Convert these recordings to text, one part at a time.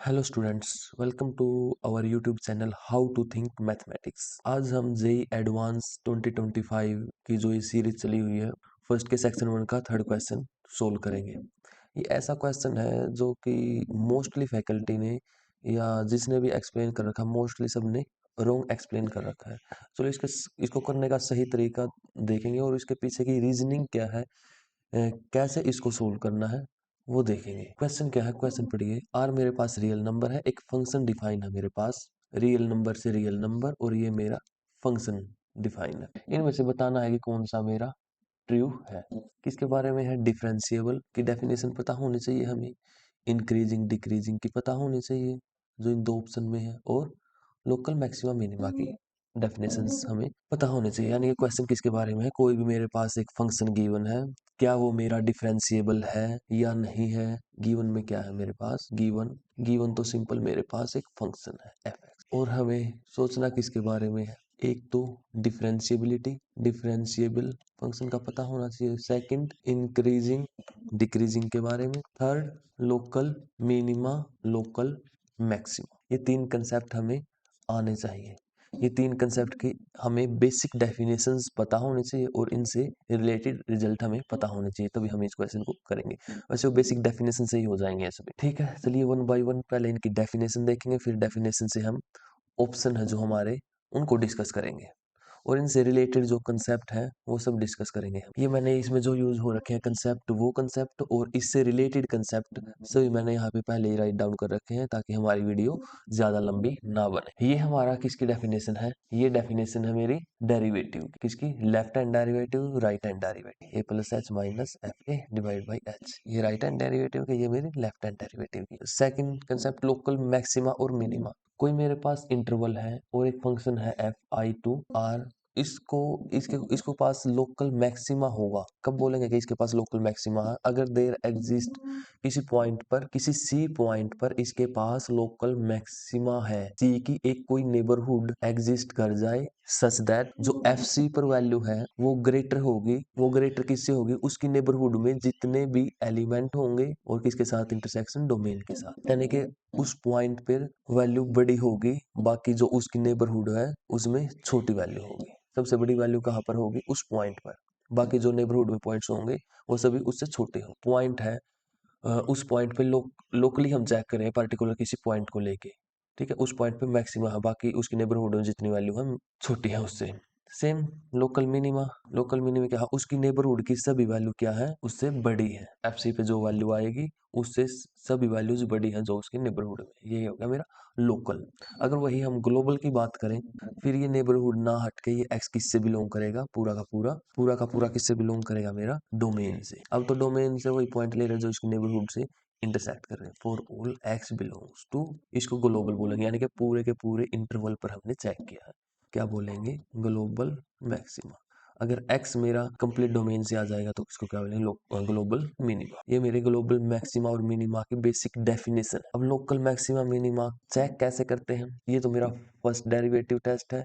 Hello students, welcome to our YouTube channel how to think mathematics. आज हम JEE advance 2025 की जो ये सीरीज चली हुई है, फर्स्ट के सेक्शन 1 का थर्ड क्वेश्चन सोल्व करेंगे। ये ऐसा क्वेश्चन है जो कि मोस्टली फैकल्टी ने या जिसने भी एक्सप्लेन कर रखा, मोस्टली सब ने रॉन्ग एक्सप्लेन कर रखा है। चलो इसको करने का सही तरीका देखेंगे और इसके पीछे की रीजनिंग क्या है, कैसे इसको सोल्व करना है वो देखेंगे। क्वेश्चन क्या है, क्वेश्चन पढ़िए। आर मेरे पास रियल नंबर है, एक फंक्शन डिफाइन है मेरे पास, रियल नंबर से रियल नंबर, और ये मेरा फंक्शन डिफाइन है। इनमें से बताना है कि कौन सा मेरा ट्रू है। किसके बारे में है? डिफरेंशिएबल की डेफिनेशन पता होनी चाहिए हमें, इंक्रीजिंग डिक्रीजिंग की पता होनी चाहिए जो इन दो ऑप्शन में है, और लोकल मैक्सिमा मिनिमा की डेफिनेशंस हमें पता होने चाहिए। यानी कि क्वेश्चन किसके बारे में है? कोई भी मेरे पास एक फंक्शन गिवन है, क्या वो मेरा डिफरेंशिएबल है या नहीं है। गिवन में क्या है मेरे पास? गिवन गिवन तो सिंपल मेरे पास एक फंक्शन है एफ एक्स, और हमें सोचना किसके बारे में है? एक तो डिफरेंशिएबिलिटी, डिफरेंशिएबल फंक्शन का पता होना चाहिए। सेकंड, इंक्रीजिंग डिक्रीजिंग के बारे में। Third, local minima, local maxima. ये तीन कंसेप्ट हमें आने चाहिए। ये तीन कंसेप्ट की हमें बेसिक डेफिनेशंस पता होनी चाहिए और इनसे रिलेटेड रिजल्ट हमें पता होने चाहिए, तभी हम इस क्वेश्चन को करेंगे। वैसे वो बेसिक डेफिनेशन से ही हो जाएंगे ऐसे भी। ठीक है, चलिए वन बाय वन पहले इनकी डेफिनेशन देखेंगे, फिर डेफिनेशन से हम ऑप्शन है जो हमारे उनको डिस्कस करेंगे, और इनसे रिलेटेड जो कंसेप्ट है वो सब डिस्कस करेंगे। ये मैंने इसमें जो यूज हो रखे हैं कंसेप्ट, वो कंसेप्ट और इससे रिलेटेड कंसेप्ट सभी मैंने यहाँ पे पहले ही राइट डाउन कर रखे हैं, ताकि हमारी वीडियो ज्यादा लंबी ना बने। ये हमारा किसकी डेफिनेशन है? ये डेफिनेशन है मेरी डेरिवेटिव की। किसकी? Left hand derivative, right hand derivative. A plus H minus F A divide by H, ये राइट हैंड डेरिवेटिव की, ये मेरी लेफ्ट हैंड डेरिवेटिव की। सेकंड कंसेप्ट, लोकल मैक्सिमा और मिनिमा। कोई मेरे पास इंटरवल है और एक फंक्शन है एफ आई टू आर, इसको इसको पास लोकल मैक्सिमा होगा। कब बोलेंगे कि इसके पास लोकल मैक्सिमा है? अगर देर एग्जिस्ट किसी पॉइंट पर, किसी सी पॉइंट पर इसके पास लोकल मैक्सिमा है, सी की एक कोई नेबरहुड एग्जिस्ट कर जाए सच दैट जो एफ सी पर वैल्यू है वो ग्रेटर होगी। वो ग्रेटर किससे होगी? उसकी नेबरहुड में जितने भी एलिमेंट होंगे, और किसके साथ? इंटरसेक्शन डोमेन के साथ। यानी कि उस पॉइंट पर वैल्यू बड़ी होगी, बाकी जो उसकी नेबरहुड है उसमें छोटी वैल्यू होगी। सबसे बड़ी वैल्यू कहाँ पर होगी? उस पॉइंट पर। बाकी जो नेबरहुड में पॉइंट्स होंगे वो सभी उससे छोटे हो। पॉइंट है, उस पॉइंट पे लोकली हम चेक करें पर्टिकुलर किसी पॉइंट को लेके, ठीक है, उस पॉइंट पे मैक्सिमा है, बाकी उसकी नेबरहुड में जितनी वैल्यू है छोटी है उससे। Same local minima, local minima क्या है? उसकी नेबरहुड की सभी वैल्यू क्या है? उससे बड़ी है। एफ सी पे जो वैल्यू आएगी उससे सभी वैल्यूज बड़ी है जो उसकी नेबरहुड में। ये हो गया मेरा लोकल। अगर वही हम ग्लोबल की बात करें, फिर ये नेबरहुड ना हट के ये एक्स किससे बिलोंग करेगा? पूरा का पूरा किससे बिलोंग करेगा? मेरा डोमेन से। अब तो डोमेन से वही पॉइंट ले रहे हैं जो इसकी नेबरहुड से इंटरसेक्ट कर रहे हैं। For all X belongs to, इसको ग्लोबल बोलेंगे, यानी कि पूरे के पूरे इंटरवल पर हमने चेक किया है। क्या बोलेंगे? Global maxima. अगर x मेरा कंप्लीट डोमेन से आ जाएगा तो इसको क्या बोलेंगे? Global minima. ये मेरे ग्लोबल मैक्सिमा और मिनिमा की बेसिक डेफिनेशन है। अब लोकल मैक्सिमा मिनिमा चेक कैसे करते हैं? ये तो मेरा फर्स्ट डेरिवेटिव टेस्ट है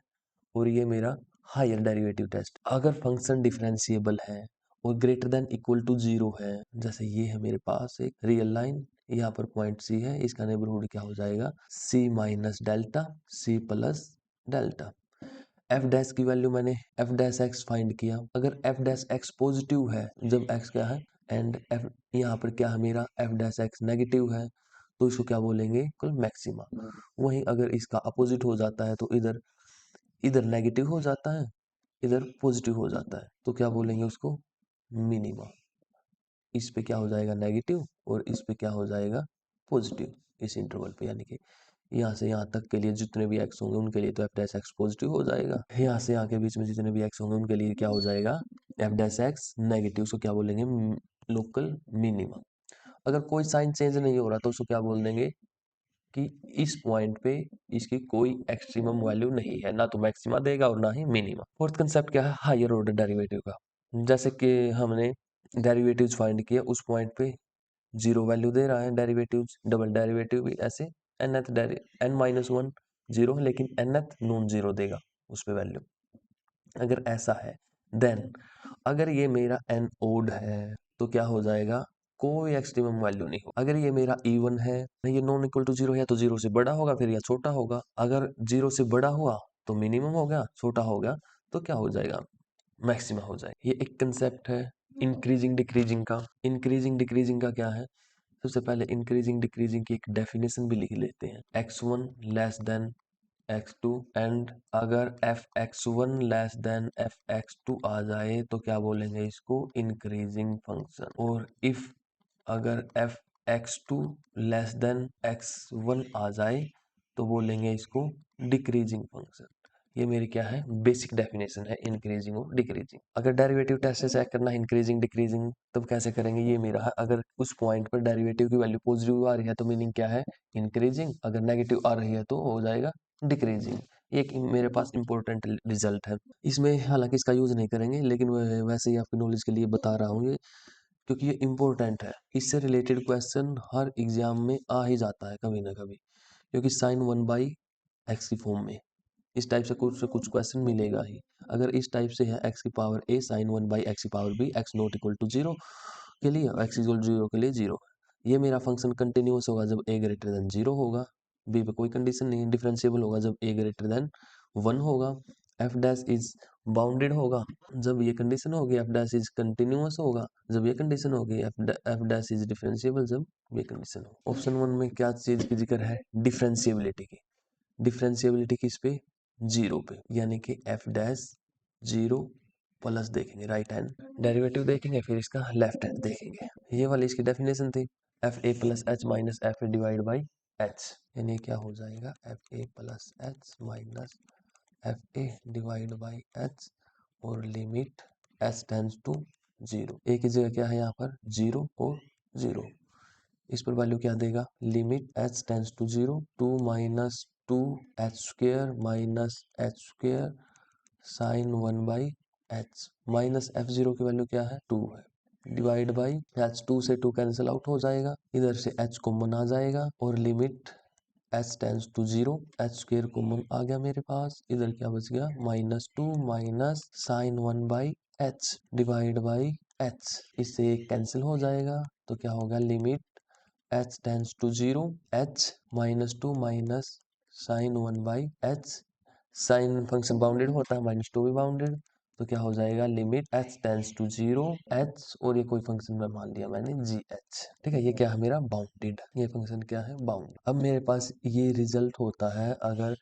और ये मेरा हायर डेरिवेटिव टेस्ट। अगर फंक्शन डिफरेंशिएबल है और ग्रेटर देन इक्वल टू 0 है, जैसे ये है मेरे पास एक रियल लाइन, यहाँ पर पॉइंट सी है, इसका नेबरहुड क्या हो जाएगा? c minus delta, c plus delta. F dash की वैल्यू मैंने एफ डैश एक्स फाइंड किया। अगर एफ डैश एक्स पॉजिटिव है, जब एक्स क्या है, एंड एफ यहाँ पर क्या है मेरा? एफ डैश एक्स नेगेटिव है, तो इसको क्या बोलेंगे? कल मैक्सिमा। वहीं अगर इसका अपोजिट हो जाता है तो इधर इधर नेगेटिव हो जाता है, इधर पॉजिटिव हो जाता है, तो क्या बोलेंगे उसको? मिनिमा। इस पे क्या हो जाएगा? नेगेटिव, और इस पे क्या हो जाएगा? पॉजिटिव, इस इंटरवल पे। यानी कि यहाँ से यहाँ तक के लिए जितने भी एक्स होंगे उनके लिए तो एफ डैश एक्स पॉजिटिव हो जाएगा। यहाँ से यहाँ के बीच में जितने भी एक्स होंगे उनके लिए क्या हो जाएगा? F dash x negative. उसको क्या बोलेंगे? Local minima. अगर कोई साइन चेंज नहीं हो रहा तो उसको क्या बोल देंगे कि इस पॉइंट पे इसकी कोई एक्सट्रीमम वैल्यू नहीं है, ना तो मैक्सिमा देगा और ना ही मिनिमा। फोर्थ कंसेप्ट क्या है? हायर ऑर्डर डेरिवेटिव का। जैसे कि हमने डेरिवेटिव्स फाइंड किया, उस पॉइंट पे 0 वैल्यू दे रहा है डेरिवेटिव्स, डबल डेरिवेटिव भी ऐसे, एन माइनस वन 0, लेकिन nth नॉन 0 देगा उस पे वैल्यू। अगर ऐसा है देन, अगर ये मेरा n ओड है तो क्या हो जाएगा? कोई एक्सट्रीमम वैल्यू नहीं हो। अगर ये मेरा इवन है, ये नॉन इक्वल टू 0 है तो 0 से बड़ा होगा फिर या छोटा होगा। अगर 0 से बड़ा हुआ तो मिनिमम हो गया, छोटा हो गया तो क्या हो जाएगा, मैक्सिमम हो जाएगा। ये एक कंसेप्ट है इंक्रीजिंग डिक्रीजिंग का। इंक्रीजिंग डिक्रीजिंग का क्या है, सबसे पहले इंक्रीजिंग डिक्रीजिंग की एक डेफिनेशन भी लिख लेते हैं। x1 less than x2 and अगर f(x1) लेस देन f(x2) आ जाए तो क्या बोलेंगे इसको, इंक्रीजिंग फंक्शन। और इफ अगर f(x2) लेस देन x1 आ जाए तो बोलेंगे इसको डिक्रीजिंग फंक्शन। ये मेरी क्या है, बेसिक डेफिनेशन है इंक्रीजिंग और डिक्रीजिंग। अगर डेरिवेटिव टेस्ट से चेक करना है इंक्रीजिंग डिक्रीजिंग तब कैसे करेंगे, ये मेरा है। अगर उस पॉइंट पर डेरिवेटिव की वैल्यू पॉजिटिव आ रही है तो मीनिंग क्या है, इंक्रीजिंग। अगर नेगेटिव आ रही है तो हो जाएगा डिक्रीजिंग। एक मेरे पास इंपॉर्टेंट रिजल्ट है, इसमें हालांकि इसका यूज नहीं करेंगे लेकिन वैसे ही आपकी नॉलेज के लिए बता रहा हूँ ये, क्योंकि ये इंपॉर्टेंट है। इससे रिलेटेड क्वेश्चन हर एग्जाम में आ ही जाता है कभी ना कभी, क्योंकि साइन 1/x की फॉर्म में इस टाइप से कुछ क्वेश्चन मिलेगा ही। अगर इस टाइप से है x की पावर a साइन 1/x की power b x not equal to 0 के लिए, x इक्वल 0 के लिए 0। ये मेरा फंक्शन कंटिन्यूस होगा जब a ग्रेटर देन 0 होगा, b पे कोई कंडीशन नहीं। डिफरेंशिएबल होगा जब a ग्रेटर देन 1 होगा। f डैश इज बाउंडेड होगा जब ये कंडीशन होगी। f डैश इज कंटिन्यूस होगा जब ये कंडीशन होगी। f डैश इज डिफरेंशिएबल जब ये कंडीशन हो। ऑप्शन 1 में क्या चीज की जिक्र है, डिफरेंशिएबिलिटी की। डिफरेंशिएबिलिटी किस पे, 0 पे, यानी कि f डैश 0 प्लस देखेंगे राइट हैंड डेरिवेटिव देखेंगे, फिर इसका लेफ्ट हैंड देखेंगे। ये वाली इसकी डेफिनेशन थी, F A plus H minus F A divide by H, यानी क्या हो जाएगा, F A plus H minus F A divide by H और लिमिट एच टेंड्स टू 0। ए की जगह क्या है यहाँ पर 0 और 0, इस पर वैल्यू क्या देगा, limit H tends to 0 2 minus 2 H square minus H square sine 1/h minus f0 की वैल्यू क्या है 2 है डिवाइड बाई एच, 2 से 2 कैंसिल आउट हो जाएगा, इधर से h कॉमन आ जाएगा और limit h tends to 0 H square common आ गया मेरे पास, इधर क्या बच गया -2 minus sine 1/h divide by h, इससे एक कैंसिल हो जाएगा तो क्या होगा, limit h tends to 0 h -2 minus sine 1/h, sine function bounded होता है, -2 भी बाउंडेड, तो क्या हो जाएगा, limit h tends to 0 h और ये कोई फंक्शन में मान लिया मैंने gh। ठीक है, ये क्या है मेरा बाउंडेड, ये फंक्शन क्या है बाउंडेड। अब मेरे पास ये रिजल्ट होता है अगर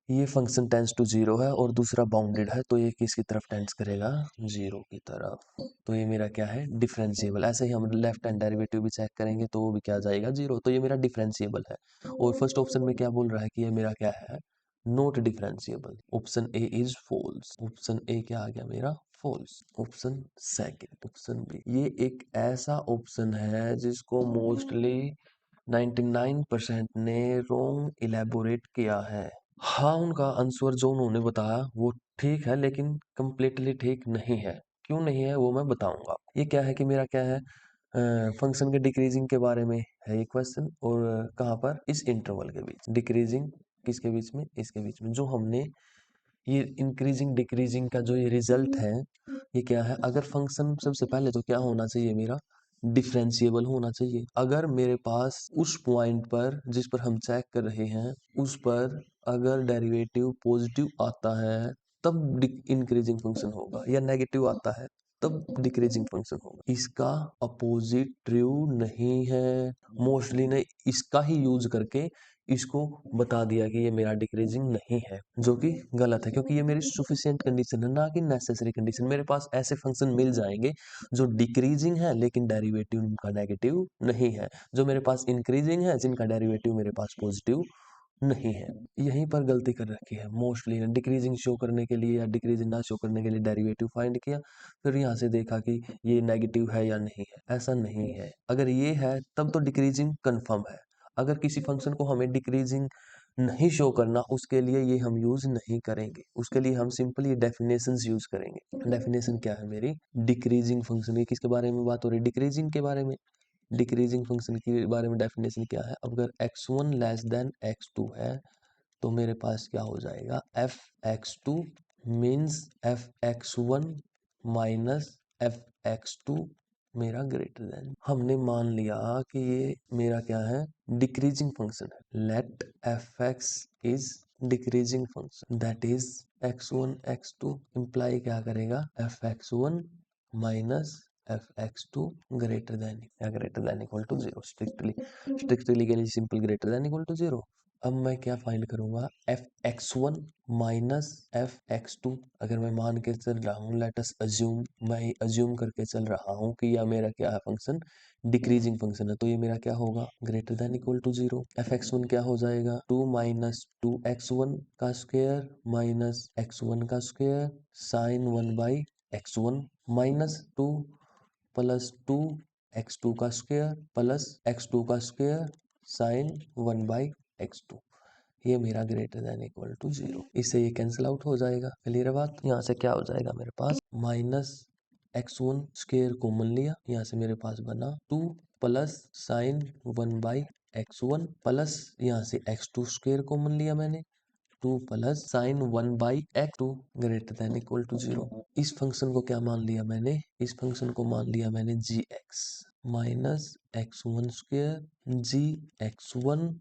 ये फंक्शन टेंड्स टू 0 है और दूसरा बाउंडेड है तो ये किसकी तरफ टेंड्स करेगा, 0 की तरफ। तो ये मेरा क्या है डिफरेंशिएबल। ऐसे ही हम लेफ्ट हैंड डेरिवेटिव भी चेक करेंगे तो वो भी क्या जाएगा 0, तो ये मेरा डिफरेंशिएबल है। और फर्स्ट ऑप्शन में क्या बोल रहा है कि ये मेरा क्या है, not differentiable. Option A is false, option A क्या आ गया मेरा false. Option second, option B, ये एक ऐसा ऑप्शन है जिसको मोस्टली 99% ने रॉन्ग इलेबोरेट किया है। हाँ, उनका आंसर जो उन्होंने बताया वो ठीक है लेकिन कंप्लीटली ठीक नहीं है। क्यों नहीं है वो मैं बताऊंगा। ये क्या है कि मेरा क्या है, फंक्शन के डिक्रीजिंग के बारे में है ये क्वेश्चन, और कहाँ पर, इस इंटरवल के बीच। डिक्रीजिंग किसके बीच में, इसके बीच में। जो हमने ये इंक्रीजिंग डिक्रीजिंग का जो ये रिजल्ट है, ये क्या है, अगर फंक्शन सबसे पहले तो क्या होना चाहिए मेरा, डिफरेंशिएबल होना चाहिए। अगर मेरे पास उस पॉइंट पर जिस पर हम चेक कर रहे हैं उस पर अगर डेरिवेटिव पॉजिटिव आता है तब इंक्रीजिंग फंक्शन होगा, या नेगेटिव आता है तब डिक्रीजिंग फंक्शन होगा। इसका अपोजिट ट्रू नहीं है। मोस्टली ने इसका ही यूज करके इसको बता दिया कि ये मेरा डिक्रीजिंग नहीं है, जो कि गलत है, क्योंकि ये मेरी सफिशिएंट कंडीशन है ना कि नेसेसरी कंडीशन। मेरे पास ऐसे फंक्शन मिल जाएंगे जो डिक्रीजिंग है लेकिन डेरिवेटिव उनका नेगेटिव नहीं है, जो मेरे पास इंक्रीजिंग है जिनका डेरिवेटिव मेरे पास पॉजिटिव नहीं है। यहीं पर गलती कर रखी है मोस्टली, डिक्रीजिंग शो करने के लिए या डिक्रीजिंग ना शो करने के लिए डेरिवेटिव फाइंड किया, फिर यहाँ से देखा कि ये नेगेटिव है या नहीं है। ऐसा नहीं है, अगर ये है तब तो डिक्रीजिंग कंफर्म है। अगर किसी फंक्शन को हमें डिक्रीजिंग नहीं शो करना, उसके लिए ये हम यूज नहीं करेंगे, उसके लिए हम सिंपल ये डेफिनेशंस यूज करेंगे। डेफिनेशन क्या है मेरी, डिक्रीजिंग फंक्शन, ये किसके बारे में बात हो रही है, डिक्रीजिंग के बारे में। डिक्रीजिंग फंक्शन के बारे में डेफिनेशन क्या है, अगर x1 लेस देन x2 है तो मेरे पास क्या हो जाएगा, f(x2) means f(x1) minus f(x2) मेरा ग्रेटर देन। हमने मान लिया कि ये मेरा क्या है, डिक्रीजिंग फंक्शन है। Let F X is decreasing function, that is x1 x2 imply क्या करेगा, F X one minus F X two greater than equal to zero. Strictly के लिए simple greater than equal to zero. अब मैं क्या find करूंगा, F X one minus F X two. अगर मैं मान के चल रहा हूँ, लेट अस अज्यूम, मैं अज्यूम करके चल रहा हूँ कि यह मेरा क्या है, फंक्शन डिक्रीजिंग फंक्शन है, तो ये मेरा क्या होगा, greater than equal to zero. F X one क्या हो जाएगा, two minus two X one का स्क्वायर माइनस एक्स वन का square sine one by X one minus two plus two X two का स्क्वायर प्लस एक्स टू का square sine one by X two. ये मेरा greater than equal to zero. इससे ये cancel out हो जाएगा। Clear है बात। यहाँ से क्या हो जाएगा मेरे पास, minus x one square common लिया, यहाँ से मेरे पास बना two plus sine one by X one plus यहाँ से एक्स टू स्क्वेयर कॉमन लिया मैंने, two plus sine one by X two greater than equal to zero. इस फंक्शन को क्या मान लिया मैंने, इस फंक्शन को मान लिया मैंने G X minus x one square जी x one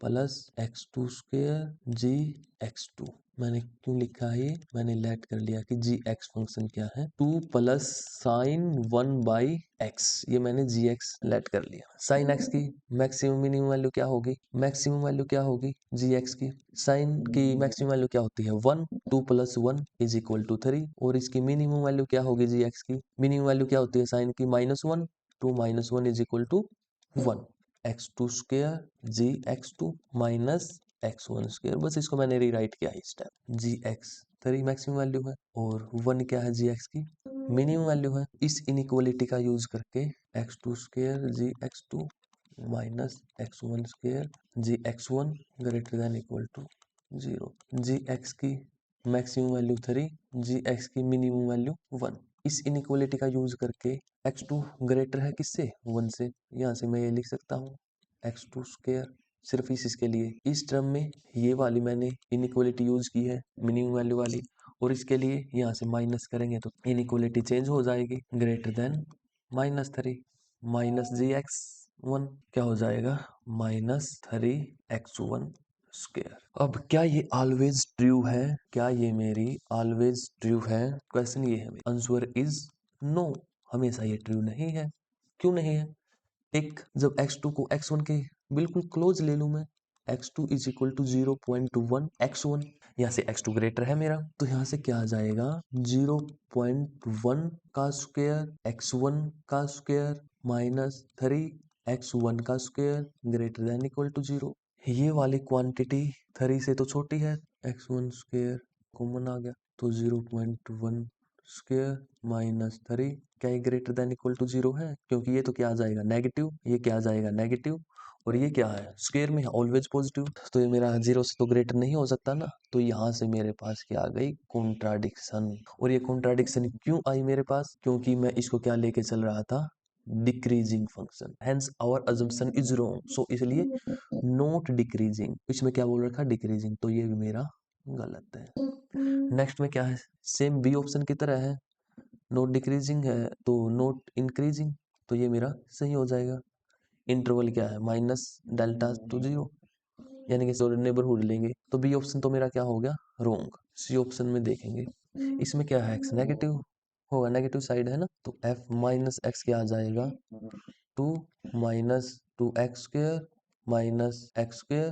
plus X two square जी एक्स टू। मैंने क्यों लिखा है ये, मैंने लेट कर लिया कि जी एक्स फंक्शन क्या है, two plus sine one by X, ये मैंने जी एक्स लेट कर लिया। साइन एक्स की मैक्सिमम मिनिमम वैल्यू क्या होगी, मैक्सिमम वैल्यू क्या होगी जी एक्स की, साइन की मैक्सिमम वैल्यू क्या होती है one, two plus one is equal to three, और इसकी मिनिमम वैल्यू क्या होगी जी एक्स की, मिनिमम वैल्यू क्या होती है साइन की, minus one, two minus one is equal to one. X two square ji x two minus x one square, बस इसको मैंने रीराइट किया इस time. G x three maximum value है और वन क्या है जी एक्स की मिनिमम वैल्यू है। इस इनइक्वालिटी का यूज करके x two square ji x two minus x one square ji x one greater than equal to zero. G x की maximum value three, g x की minimum value one. इस inequality का use करके x two greater है किससे, one से, यहाँ से मैं ये लिख सकता हूँ एक्स टू स्क्वेयर सिर्फ इसके लिए। इस टर्म में ये वाली मैंने इनइक्वालिटी यूज की है मिनिमम वैल्यू वाली, और इसके लिए यहाँ से माइनस करेंगे तो इनइक्वालिटी चेंज हो जाएगी, greater than minus three minus G x one क्या हो जाएगा, minus three X one square. अब क्या ये ऑलवेज ट्रू है, क्या ये मेरी ऑलवेज ट्रू है, क्वेश्चन ये है, आंसर इज नो, हमेशा ये ट्रू नहीं है। क्यों नहीं है, एक जब x2 को x1 के बिल्कुल क्लोज ले लूं मैं, x2 is equal to 0.1 x1, यहाँ से x2 ग्रेटर है मेरा, तो यहाँ से क्या आ जाएगा 0.1 का स्क्वायर x1 का स्क्वायर माइनस थ्री x1 का square greater than equal to zero. ये वाली क्वांटिटी थ्री से तो छोटी है, x1 स्क्वायर कॉमन आ गया तो 0.1 स्क्वायर माइनस थ्री, क्या ये greater than equal to zero है, क्योंकि ये तो क्या आ जाएगा नेगेटिव, ये क्या आ जाएगा नेगेटिव, और ये क्या है स्क्वायर में ऑलवेज पॉजिटिव, तो ये मेरा जीरो से तो ग्रेटर नहीं हो सकता ना। तो यहाँ से मेरे पास क्या आ गई कॉन्ट्राडिक्शन, और ये कॉन्ट्राडिक्शन क्यों आई मेरे पास, क्योंकि मैं इसको क्या लेके चल रहा था decreasing function, hence our assumption is wrong, so इसलिए नॉट डिक्रीजिंग, इसमें क्या बोल रखा डिक्रीजिंग, तो ये भी मेरा गलत है। नेक्स्ट में क्या है, सेम बी ऑप्शन की तरह है, नोट डिक्रीजिंग है तो नोट इंक्रीजिंग, तो ये मेरा सही हो जाएगा। इंटरवल क्या है माइनस डेल्टा टू जीरो, यानी कि नेबरहुड लेंगे, तो बी ऑप्शन तो मेरा क्या हो गया रोंग। सी ऑप्शन में देखेंगे, इसमें क्या है एक्स नेगेटिव होगा, नेगेटिव साइड है ना, तो एफ माइनस एक्स क्या आ जाएगा two minus two x square minus x square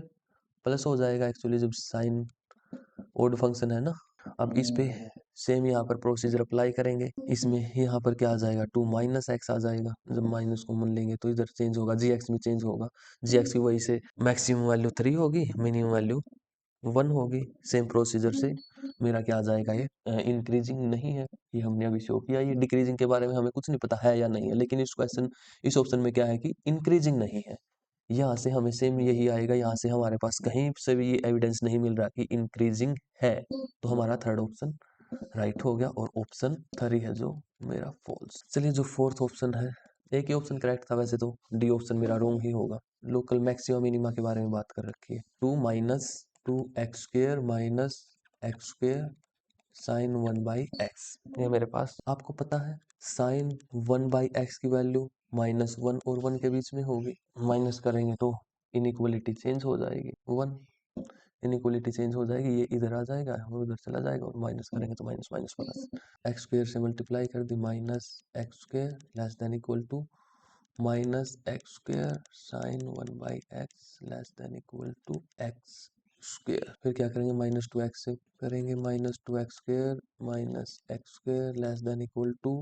plus हो जाएगा, एक्चुअली जब साइन ओड फंक्शन है ना। अब इस पे सेम यहाँ पर प्रोसीजर अप्लाई करेंगे, इसमें यहाँ पर क्या आ जाएगा टू माइनस एक्स आ जाएगा, जब माइनस कॉमन लेंगे तो इधर चेंज होगा, जी एक्स में चेंज होगा, जी एक्स की वजह से मैक्सिमम वैल्यू थ्री होगी, मिनिमम वैल्यू वन होगी। सेम प्रोसीजर से मेरा क्या आ जाएगा, ये इंक्रीजिंग नहीं है, ये हमने अभी शो किया। ये डिक्रीजिंग के बारे में हमें कुछ नहीं पता है या नहीं है, लेकिन इस क्वेश्चन इस ऑप्शन में क्या है कि इंक्रीजिंग नहीं है। यहाँ से हमें सेम यही आएगा, यहाँ से हमारे पास कहीं से भी ये एविडेंस नहीं मिल रहा कि इंक्रीजिंग है, तो हमारा थर्ड ऑप्शन राइट हो गया, और ऑप्शन थ्री है जो मेरा फॉल्स। चलिए जो फोर्थ ऑप्शन है, एक ही ऑप्शन करेक्ट था वैसे तो, डी ऑप्शन मेरा रोंग ही होगा। लोकल मैक्सिमा मिनिमा के बारे में बात कर रखी है, two minus two x square minus x square sine 1/x। ये मेरे पास आपको पता है साइन 1/x की वैल्यू -1 और 1 के बीच में होगी। माइनस करेंगे तो इनइक्वलिटी चेंज हो जाएगी, 1 इनइक्वलिटी चेंज हो जाएगी, ये इधर आ जाएगा और उधर चला जाएगा और माइनस करेंगे तो minus minus plus. X square से मल्टीप्लाई कर दी, -x square less than equal to -x square sine 1/x less than equal to x square. फिर क्या करेंगे, -2x से करेंगे, -2x square -x square less than equal to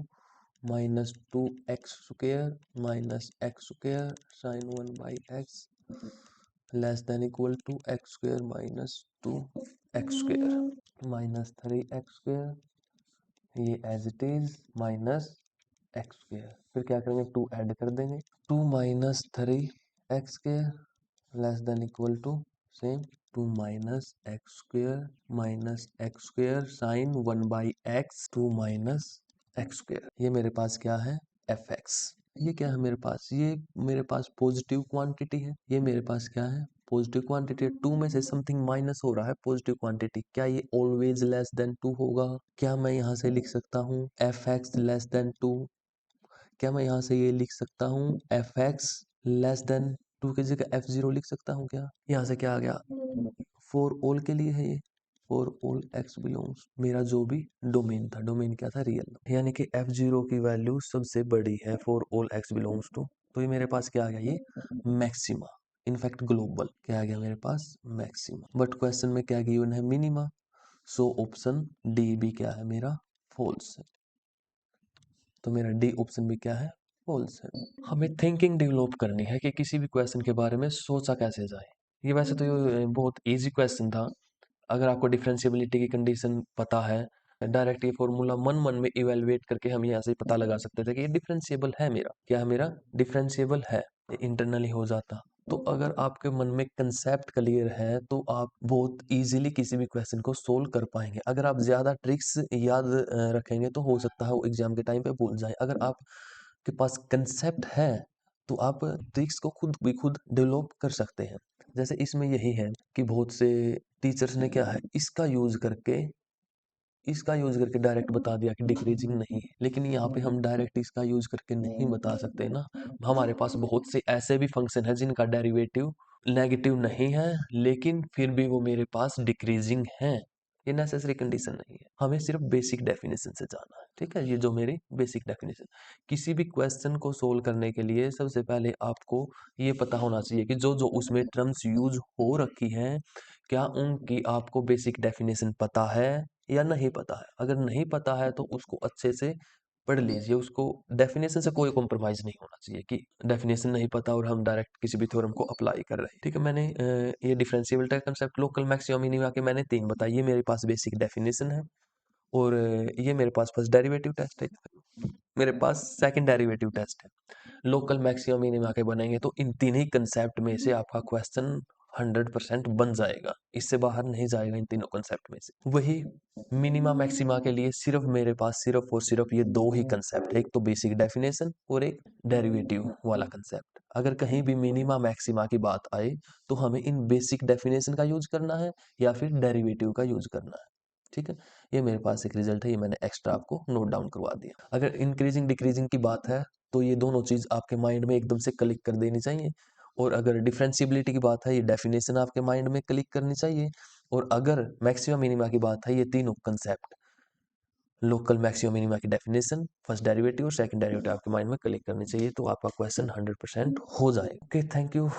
-2x square -x square sine 1/x less than equal to x square -2x square -3x square, ये as it is -x square. फिर क्या करेंगे, 2 add कर देंगे, 2 -3x square less than equal to same 2 -x square -x square sine 1/x 2 -x square. ये मेरे पास क्या है, fx। ये क्या है मेरे पास, ये मेरे पास पॉजिटिव क्वांटिटी है, ये मेरे पास क्या है, पॉजिटिव क्वांटिटी। 2 में से समथिंग माइनस हो रहा है पॉजिटिव क्वांटिटी, क्या ये ऑलवेज लेस देन 2 होगा? क्या मैं यहाँ से लिख सकता हूँ fx लेस देन 2? क्या मैं यहाँ से ये लिख सकता हूँ fx लेस देन 2 की जगह f0 लिख सकता हूँ क्या? यहाँ से क्या आ गया, फॉर ऑल के लिए है ये, फॉर ऑल x बिलोंग्स, मेरा जो भी डोमेन था, डोमेन क्या था, रियल, यानी कि f0 की वैल्यू सबसे बड़ी है for all x belongs to. तो ये मेरे पास क्या आ गया, ये मैक्सिमा, इनफैक्ट ग्लोबल क्या आ गया मेरे पास, मैक्सिमा। बट क्वेश्चन में क्या गिवन है, मिनिमा। सो ऑप्शन डी भी क्या है मेरा, फॉल्स है। तो मेरा डी ऑप्शन भी क्या है, फॉल्स है। हमें थिंकिंग डेवलप करनी है कि किसी भी क्वेश्चन के बारे में सोचा कैसे जाए। ये वैसे तो ये बहुत इजी क्वेश्चन था, अगर आपको डिफरेंशिएबिलिटी की कंडीशन पता है, डायरेक्ट ये फॉर्मूला मन मन में इवेलुएट करके हम यहाँ से पता लगा सकते थे कि ये डिफरेंशिएबल है मेरा, क्या है मेरा, डिफरेंशिएबल है, इंटरनली हो जाता। तो अगर आपके मन में कंसेप्ट क्लियर है तो आप बहुत इजीली किसी भी क्वेश्चन को सोल्व कर पाएंगे। अगर आप ज्यादा ट्रिक्स याद रखेंगे तो हो सकता है वो एग्जाम के टाइम पे भूल जाए। अगर आपके पास कंसेप्ट है तो आप ट्रिक्स को खुद भी खुद डेवलप कर सकते हैं। जैसे इसमें यही है कि बहुत से टीचर्स ने क्या है, इसका यूज करके डायरेक्ट बता दिया कि डिक्रीजिंग नहीं है, लेकिन यहाँ पे हम डायरेक्ट इसका यूज करके नहीं बता सकते ना। हमारे पास बहुत से ऐसे भी फंक्शन है जिनका डेरिवेटिव नेगेटिव नहीं है, लेकिन फिर भी वो मेरे पास डिक्रीजिंग है। ये नेसेसरी कंडीशन नहीं है, हमें सिर्फ बेसिक डेफिनेशन से जाना है, ठीक है। ये जो मेरी बेसिक डेफिनेशन, किसी भी क्वेश्चन को सोल्व करने के लिए सबसे पहले आपको ये पता होना चाहिए कि जो जो उसमें टर्म्स यूज हो रखी हैं, क्या उनकी आपको बेसिक डेफिनेशन पता है या नहीं पता है। अगर नहीं पता है तो उसको अच्छे से पढ़ लीजिए, उसको डेफिनेशन से कोई कॉम्प्रोमाइज नहीं होना चाहिए कि डेफिनेशन नहीं पता और हम डायरेक्ट किसी भी थ्योरम को अप्लाई कर रहे हैं, ठीक है। मैंने ये डिफरेंशिएबल का कंसेप्ट, लोकल मैक्सिमम मिनिमा के मैंने 3 बताई, ये मेरे पास बेसिक डेफिनेशन है। और ये मेरे पास फर्स्ट डेरिवेटिव टेस्ट है, मेरे पास सेकंड डेरिवेटिव टेस्ट है। लोकल मैक्सिमम मिनिमा के बनेंगे तो इन तीन ही कंसेप्ट में से आपका क्वेश्चन 100% बन जाएगा, इससे बाहर नहीं जाएगा इन तीनों कंसेप्ट में से। वही मिनिमा मैक्सिमा के लिए सिर्फ मेरे पास सिर्फ और सिर्फ ये दो ही कंसेप्ट है, एक तो बेसिक डेफिनेशन और एक डेरिवेटिव वाला कंसेप्ट। अगर कहीं भी मिनिमा मैक्सिमा की बात आए तो हमें इन बेसिक डेफिनेशन का यूज करना है या फिर डेरिवेटिव का यूज करना है, ठीक है। ये मेरे पास एक रिजल्ट है, ये मैंने एक्स्ट्रा आपको नोट डाउन करवा दिया। अगर इंक्रीजिंग डिक्रीजिंग की बात है तो ये दोनों चीज आपके माइंड में एकदम से क्लिक कर देनी चाहिए। और अगर डिफरेंशिएबिलिटी की बात है, ये डेफिनेशन आपके माइंड में क्लिक करनी चाहिए। और अगर मैक्सिमम मिनिमा की बात है, ये तीनों कंसेप्ट, लोकल मैक्सिमम मिनिमा की डेफिनेशन, फर्स्ट डेरिवेटिव और सेकंड डेरिवेटिव आपके माइंड में क्लिक करनी चाहिए, तो आपका क्वेश्चन 100% हो जाएगा। Okay, thank you.